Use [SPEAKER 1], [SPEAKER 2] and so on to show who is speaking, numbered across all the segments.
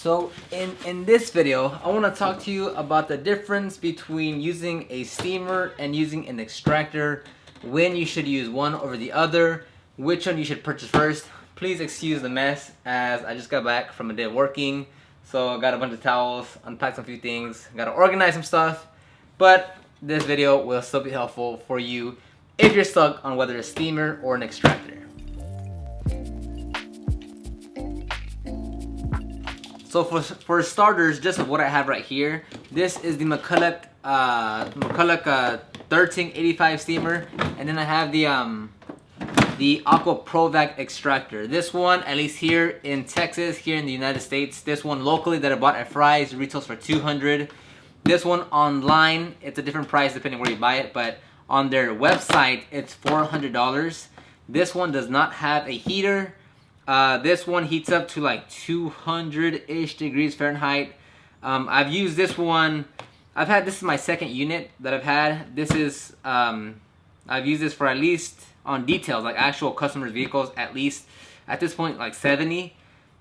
[SPEAKER 1] So in this video, I want to talk to you about the difference between using a steamer and using an extractor, when you should use one over the other, which one you should purchase first. Please excuse the mess as I just got back from a day of working. So I got a bunch of towels, unpacked a few things, got to organize some stuff. But this video will still be helpful for you if you're stuck on whether a steamer or an extractor. So for starters, just what I have right here, this is the McCulloch 1385 steamer, and then I have the Aqua Provac extractor. This one, at least here in Texas, here in the United States, this one locally that I bought at Fry's retails for $200. This one online, it's a different price depending where you buy it, but on their website, it's $400. This one does not have a heater. This one heats up to like 200-ish degrees Fahrenheit. I've used this one. This is my second unit that I've had. This is, I've used this for at least on details, like actual customers' vehicles, at least at this point, like 70.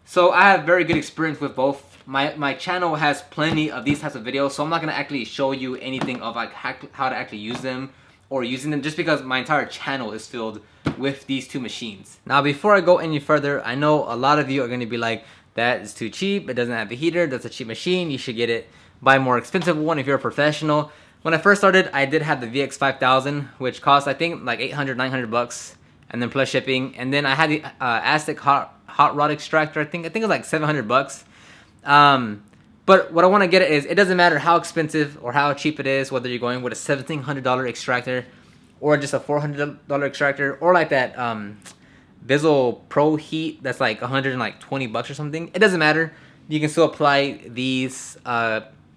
[SPEAKER 1] So I have very good experience with both. My channel has plenty of these types of videos, so I'm not gonna actually show you anything of like how to actually use them or using them, just because my entire channel is filled with these two machines. Now before I go any further, I know a lot of you are going to be like, that is too cheap, it doesn't have a heater, that's a cheap machine, you should buy a more expensive one if you're a professional. When I first started, I did have the VX5000, which cost I think like $800-900 and then plus shipping. And then I had the Aztec hot rod extractor. I think it was like $700. But what I want to get at is, it doesn't matter how expensive or how cheap it is, whether you're going with a $1,700 extractor or just a $400 extractor, or like that Bizzle Pro Heat that's like $120 or something. It doesn't matter. You can still apply these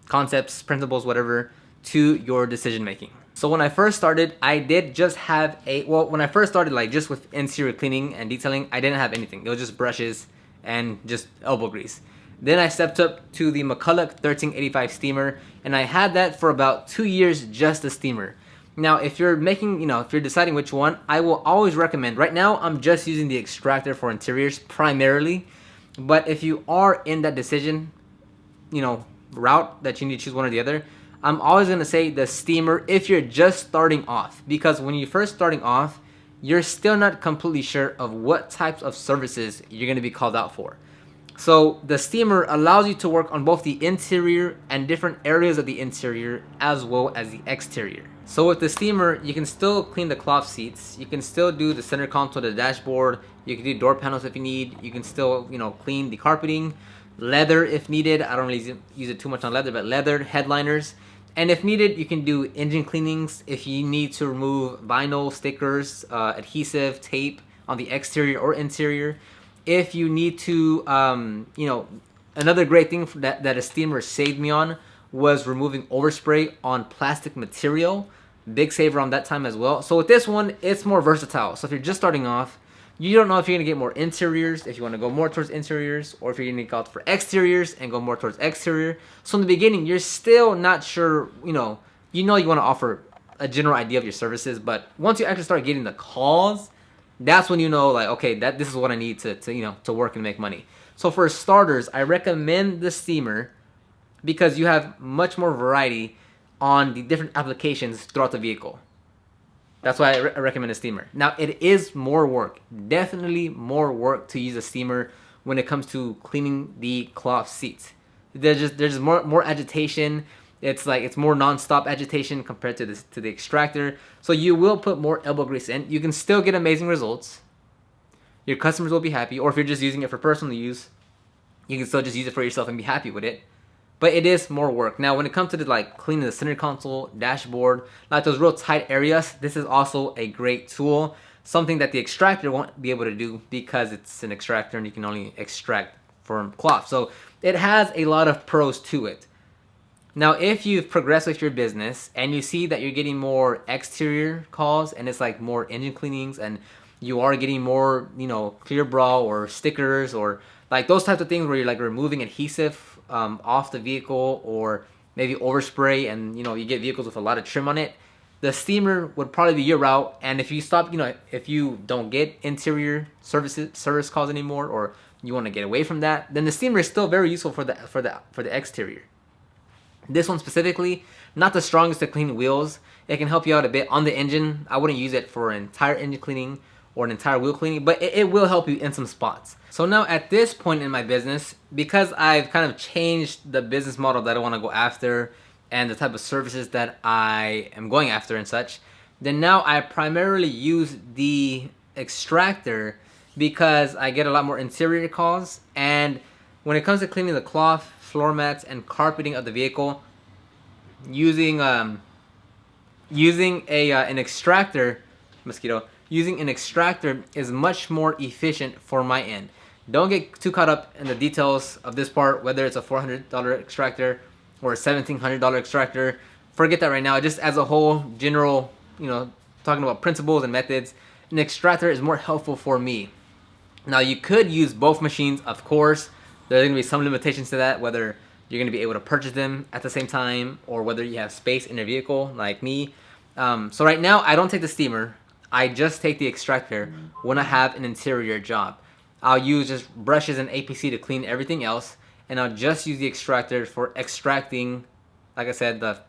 [SPEAKER 1] concepts, principles, whatever, to your decision making. So when I first started, I did just have when I first started, like just with interior cleaning and detailing, I didn't have anything. It was just brushes and just elbow grease. Then I stepped up to the McCulloch 1385 steamer, and I had that for about 2 years, just a steamer. Now, if you're if you're deciding which one, I will always recommend, right now I'm just using the extractor for interiors primarily, but if you are in that decision, route that you need to choose one or the other, I'm always going to say the steamer if you're just starting off, because when you're first starting off, you're still not completely sure of what types of services you're going to be called out for. So the steamer allows you to work on both the interior and different areas of the interior as well as the exterior. So with the steamer, you can still clean the cloth seats, you can still do the center console, the dashboard, you can do door panels if you need, you can still clean the carpeting, leather if needed. I don't really use it too much on leather, but leather, headliners. And if needed, you can do engine cleanings if you need to remove vinyl, stickers, adhesive, tape on the exterior or interior. If you need to, another great thing that a steamer saved me on was removing overspray on plastic material. Big saver on that time as well. So with this one, it's more versatile. So if you're just starting off, you don't know if you're going to get more interiors, if you want to go more towards interiors, or if you're going to go out for exteriors and go more towards exterior. So in the beginning, you're still not sure, you want to offer a general idea of your services, but once you actually start getting the calls, that's when like, okay, this is what I need to work and make money. So for starters, I recommend the steamer because you have much more variety on the different applications throughout the vehicle. That's why I recommend a steamer. Now, it is more work, definitely more work to use a steamer when it comes to cleaning the cloth seats. There's just more agitation. It's more non-stop agitation compared to the extractor. So you will put more elbow grease in. You can still get amazing results. Your customers will be happy. Or if you're just using it for personal use, you can still just use it for yourself and be happy with it. But it is more work. Now, when it comes to cleaning the center console, dashboard, like those real tight areas, this is also a great tool. Something that the extractor won't be able to do because it's an extractor and you can only extract from cloth. So it has a lot of pros to it. Now, if you've progressed with your business and you see that you're getting more exterior calls and it's like more engine cleanings and you are getting more, clear bra or stickers or like those types of things where you're like removing adhesive off the vehicle, or maybe overspray and you get vehicles with a lot of trim on it, the steamer would probably be your route. And if you stop, if you don't get interior service calls anymore, or you want to get away from that, then the steamer is still very useful for the exterior. This one specifically, not the strongest to clean wheels. It can help you out a bit on the engine. I wouldn't use it for an entire engine cleaning or an entire wheel cleaning, but it will help you in some spots. So now at this point in my business, because I've kind of changed the business model that I want to go after and the type of services that I am going after and such, then now I primarily use the Extractor because I get a lot more interior calls. And when it comes to cleaning the cloth, floor mats, and carpeting of the vehicle, using an extractor, using an extractor is much more efficient for my end. Don't get too caught up in the details of this part, whether it's a $400 extractor or a $1,700 extractor. Forget that right now. Just as a whole, general, talking about principles and methods, an extractor is more helpful for me. Now, you could use both machines, of course. There's going to be some limitations to that, whether you're going to be able to purchase them at the same time or whether you have space in your vehicle like me. So right now, I don't take the steamer. I just take the extractor when I have an interior job. I'll use just brushes and APC to clean everything else, and I'll just use the extractor for extracting, like I said, the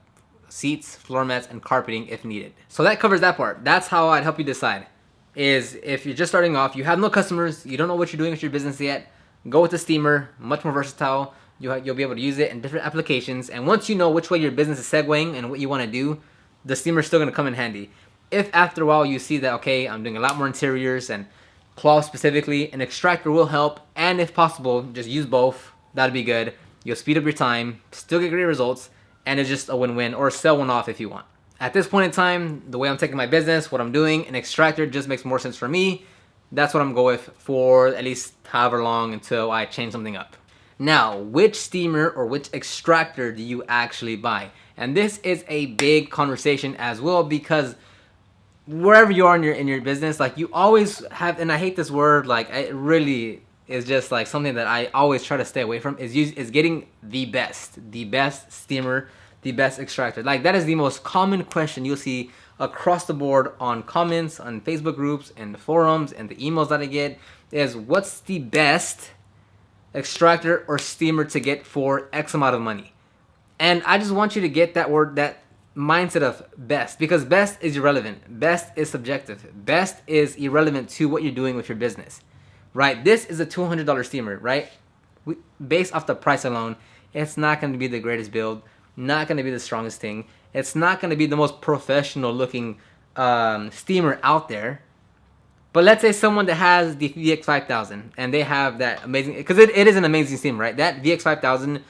[SPEAKER 1] seats, floor mats, and carpeting if needed. So that covers that part. That's how I'd help you decide. Is if you're just starting off, you have no customers, you don't know what you're doing with your business yet, go with the steamer, much more versatile. You'll be able to use it in different applications, and once you know which way your business is segueing and what you want to do, the steamer is still going to come in handy. If after a while you see that, okay, I'm doing a lot more interiors and cloth specifically, an extractor will help, and if possible, just use both. That'd be good. You'll speed up your time, still get great results, and it's just a win-win, or sell one off if you want. At this point in time, the way I'm taking my business, what I'm doing, an extractor just makes more sense for me. That's what I'm going with for at least however long until I change something up. Now, which steamer or which extractor do you actually buy? And this is a big conversation as well, because wherever you are in your business, like you always have, and I hate this word, like it really is just like something that I always try to stay away from, is getting the best steamer, the best extractor. Like that is the most common question you'll see across the board on comments, on Facebook groups and the forums and the emails that I get, is what's the best extractor or steamer to get for X amount of money? And I just want you to get that word, that mindset of best, because best is irrelevant. Best is subjective. Best is irrelevant to what you're doing with your business, right? This is a $200 steamer, right? Based off the price alone, it's not going to be the greatest build, not going to be the strongest thing. It's not going to be the most professional looking steamer out there. But let's say someone that has the VX5000 and they have that amazing, because it is an amazing steamer, right? That VX5000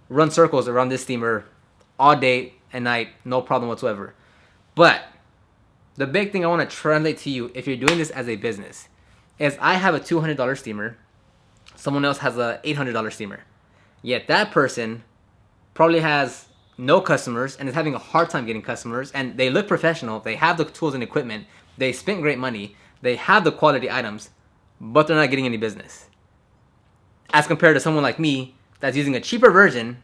[SPEAKER 1] runs circles around this steamer all day and night, no problem whatsoever. But the big thing I want to translate to you, if you're doing this as a business, is I have a $200 steamer, someone else has a $800 steamer. Yet that person probably has no customers and is having a hard time getting customers, and they look professional, they have the tools and equipment, they spent great money, they have the quality items, but they're not getting any business. As compared to someone like me that's using a cheaper version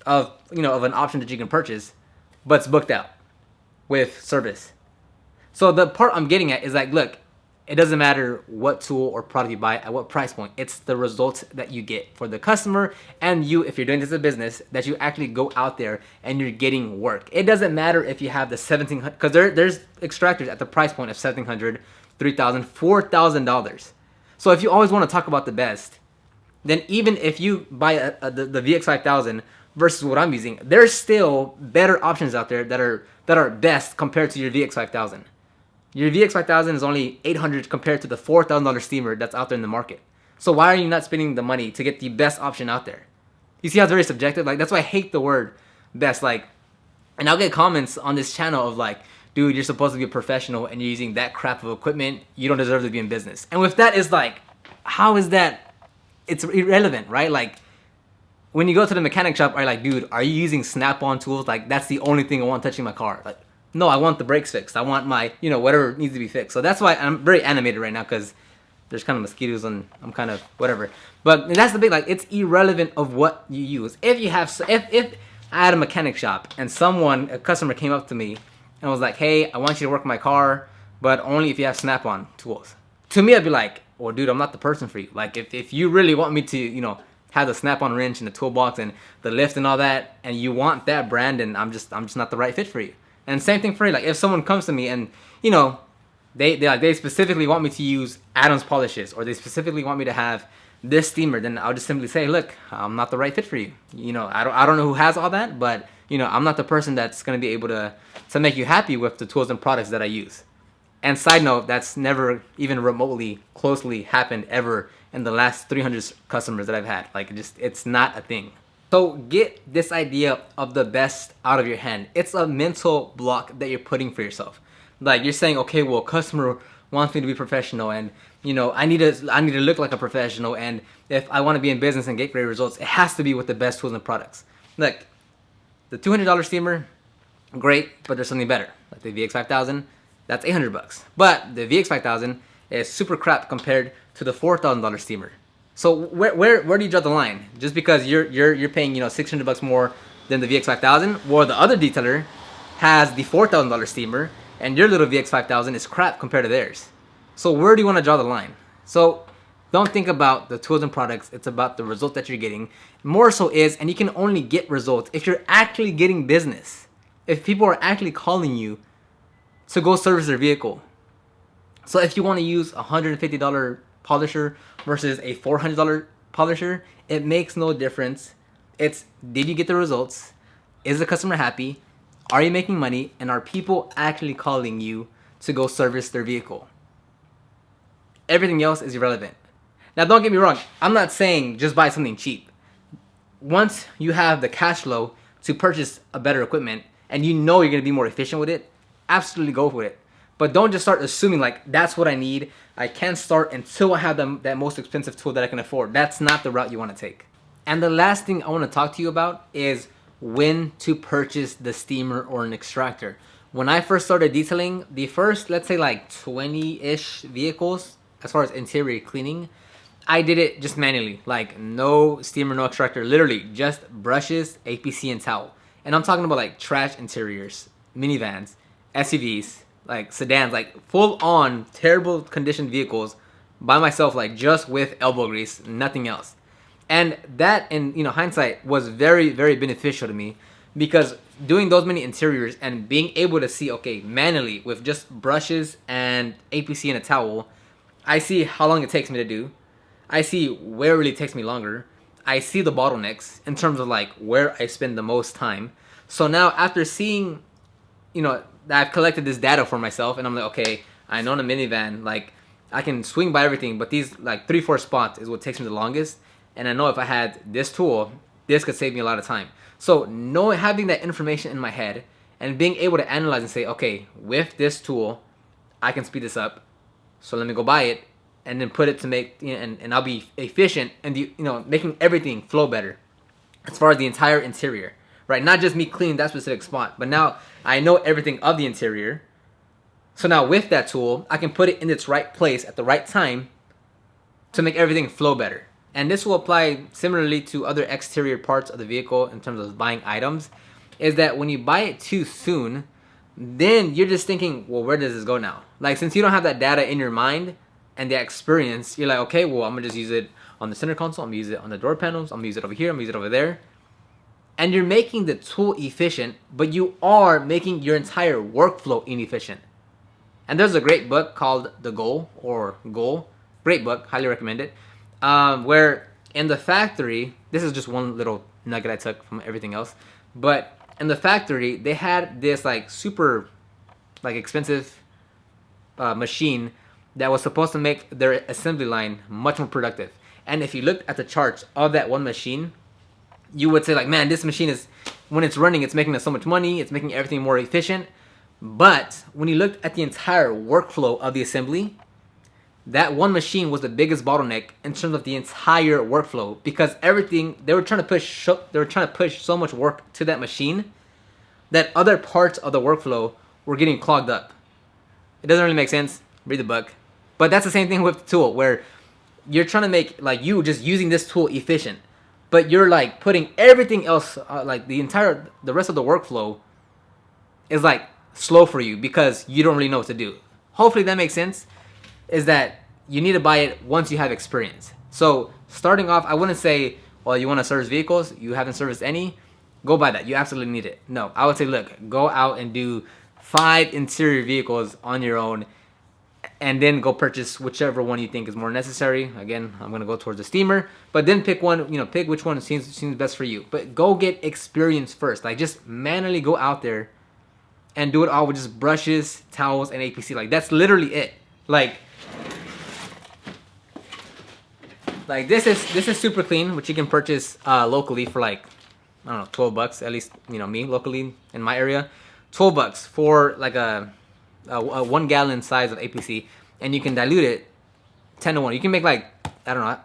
[SPEAKER 1] of an option that you can purchase, but it's booked out with service. So the part I'm getting at is like, look, it doesn't matter what tool or product you buy at what price point. It's the results that you get for the customer and you, if you're doing this as a business, that you actually go out there and you're getting work. It doesn't matter if you have the $1,700, because there's extractors at the price point of $1,700, $3,000, $4,000. So if you always want to talk about the best, then even if you buy the VX5000 versus what I'm using, there's still better options out there that are best compared to your VX5000. Your VX5000 is only $800 compared to the $4,000 steamer that's out there in the market. So why are you not spending the money to get the best option out there? You see how it's very subjective? Like, that's why I hate the word best. Like, and I'll get comments on this channel of like, dude, you're supposed to be a professional and you're using that crap of equipment. You don't deserve to be in business. And with that, it's like, how is that? It's irrelevant, right? Like, when you go to the mechanic shop, are you like, dude, are you using snap-on tools? Like, that's the only thing I want touching my car. Like, no, I want the brakes fixed. I want my, whatever needs to be fixed. So that's why I'm very animated right now, because there's kind of mosquitoes and I'm kind of whatever. But that's the big, like, it's irrelevant of what you use. If I had a mechanic shop and a customer came up to me and was like, hey, I want you to work my car, but only if you have snap-on tools. to me, I'd be like, well, dude, I'm not the person for you. Like, if you really want me to, have the snap-on wrench and the toolbox and the lift and all that, and you want that brand, and I'm just not the right fit for you. And same thing for you. Like, if someone comes to me and, they specifically want me to use Adams polishes, or they specifically want me to have this steamer, then I'll just simply say, look, I'm not the right fit for you. I don't know who has all that, but I'm not the person that's going to be able to make you happy with the tools and products that I use. And side note, that's never even remotely closely happened ever in the last 300 customers that I've had. Like, it's not a thing. So get this idea of the best out of your hand. It's a mental block that you're putting for yourself. Like, you're saying, okay, well, customer wants me to be professional, and I need to look like a professional, and if I want to be in business and get great results, it has to be with the best tools and products. Look, the $200 steamer, great, but there's something better. Like the VX5000, that's $800. But the VX5000 is super crap compared to the $4,000 steamer. So where do you draw the line? Just because you're paying $600 more than the VX5000, or the other detailer has the $4,000 steamer, and your little VX5000 is crap compared to theirs. So where do you want to draw the line? So don't think about the tools and products. It's about the result that you're getting. More so is, and you can only get results if you're actually getting business. If people are actually calling you to go service their vehicle. So if you want to use a $150 polisher versus a $400 polisher, it makes no difference. It's, did you get the results? Is the customer happy? Are you making money? And are people actually calling you to go service their vehicle? Everything else is irrelevant. Now, don't get me wrong. I'm not saying just buy something cheap. Once you have the cash flow to purchase a better equipment and you're going to be more efficient with it, absolutely go for it. But don't just start assuming like that's what I need. I can't start until I have that most expensive tool that I can afford. That's not the route you want to take. And the last thing I want to talk to you about is when to purchase the steamer or an extractor. When I first started detailing, the first, let's say like 20-ish vehicles, as far as interior cleaning, I did it just manually. Like no steamer, no extractor, literally just brushes, APC, and towel. And I'm talking about like trash interiors, minivans, SUVs, like sedans, like full on terrible conditioned vehicles by myself, like just with elbow grease, nothing else. And that, in hindsight, was very, very beneficial to me, because doing those many interiors and being able to see, okay, manually with just brushes and APC and a towel, I see how long it takes me to do. I see where it really takes me longer. I see the bottlenecks in terms of like where I spend the most time. So now after seeing, I've collected this data for myself, and I'm like, okay, I know in a minivan, like I can swing by everything, but these like 3-4 spots is what takes me the longest. And I know if I had this tool, this could save me a lot of time. So having that information in my head and being able to analyze and say, okay, with this tool, I can speed this up. So let me go buy it and then put it to make, and I'll be efficient and making everything flow better as far as the entire interior, right? Not just me cleaning that specific spot, but now I know everything of the interior. So now with that tool, I can put it in its right place at the right time to make everything flow better. And this will apply similarly to other exterior parts of the vehicle in terms of buying items, is that when you buy it too soon, then you're just thinking, well, where does this go now? Like, since you don't have that data in your mind and the experience, you're like, okay, well, I'm gonna just use it on the center console, I'm gonna use it on the door panels, I'm gonna use it over here, I'm gonna use it over there. And you're making the tool efficient, but you are making your entire workflow inefficient. And there's a great book called The Goal, or Goal. Great book, highly recommend it. Where in the factory, this is just one little nugget I took from everything else, but in the factory, they had this like super like expensive machine that was supposed to make their assembly line much more productive. And if you looked at the charts of that one machine, you would say like, man, this machine is, when it's running, it's making us so much money, it's making everything more efficient. But when you looked at the entire workflow of the assembly, that one machine was the biggest bottleneck in terms of the entire workflow, because everything they were trying to push so much work to that machine that other parts of the workflow were getting clogged up. It doesn't really make sense. Read the book. But that's the same thing with the tool, where you're trying to make like you just using this tool efficient, but you're like putting everything else like the rest of the workflow is like slow for you because you don't really know what to do. Hopefully that makes sense. Is that you need to buy it once you have experience. So starting off, I wouldn't say, well, you want to service vehicles, you haven't serviced any, go buy that. You absolutely need it. No, I would say, look, go out and do 5 interior vehicles on your own, and then go purchase whichever one you think is more necessary. Again, I'm gonna go towards the steamer, but then pick one. Pick which one seems best for you. But go get experience first. Like, just manually go out there and do it all with just brushes, towels, and APC. Like, that's literally it. Like this is super clean, which you can purchase locally for like, I don't know, 12 bucks. At least, me locally in my area, 12 bucks for like a 1 gallon size of APC, and you can dilute it 10 to 1. You can make like, I don't know,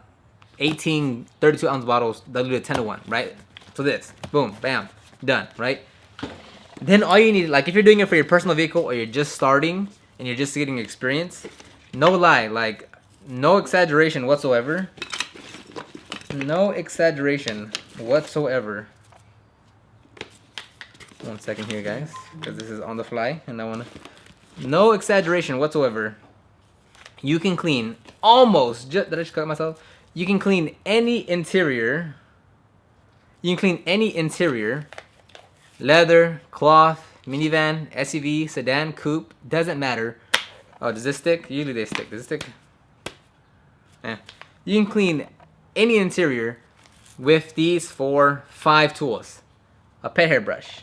[SPEAKER 1] 18 32 ounce bottles diluted 10 to 1, right? So this, boom, bam, done, right? Then all you need, like if you're doing it for your personal vehicle or you're just starting and you're just getting experience, no lie, like no exaggeration whatsoever. No exaggeration whatsoever. 1 second here, guys, because this is on the fly and I want to. No exaggeration whatsoever. You can clean almost. Did I just cut myself? You can clean any interior. You can clean any interior. Leather, cloth, minivan, SUV, sedan, coupe. Doesn't matter. Oh, does this stick? Usually they stick. Does it stick? Yeah. You can clean any interior with these 5 tools. A pet hair brush.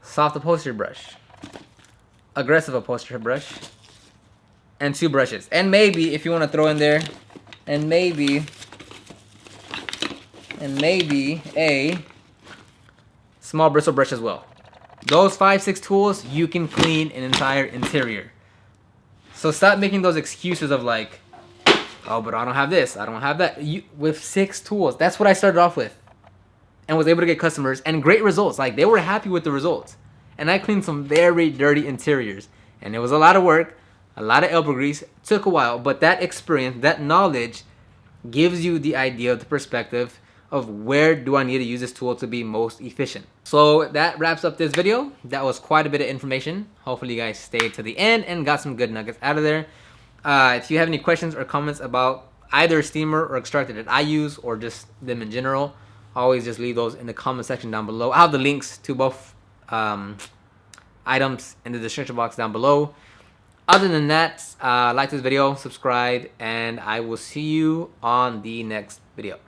[SPEAKER 1] Soft upholstery brush. Aggressive upholstery brush, and 2 brushes, and maybe if you want to throw in there, and maybe a small bristle brush as well. Those 5-6 tools, you can clean an entire interior. So stop making those excuses of like, oh, but I don't have this, I don't have that. With 6 tools, that's what I started off with, and was able to get customers and great results. Like, they were happy with the results. And I cleaned some very dirty interiors. And it was a lot of work, a lot of elbow grease. It took a while, but that experience, that knowledge gives you the idea, the perspective of where do I need to use this tool to be most efficient. So that wraps up this video. That was quite a bit of information. Hopefully you guys stayed to the end and got some good nuggets out of there. If you have any questions or comments about either steamer or extractor that I use, or just them in general, always just leave those in the comment section down below. I'll have the links to both items in the description box down below. Other than that, like this video, subscribe, and I will see you on the next video.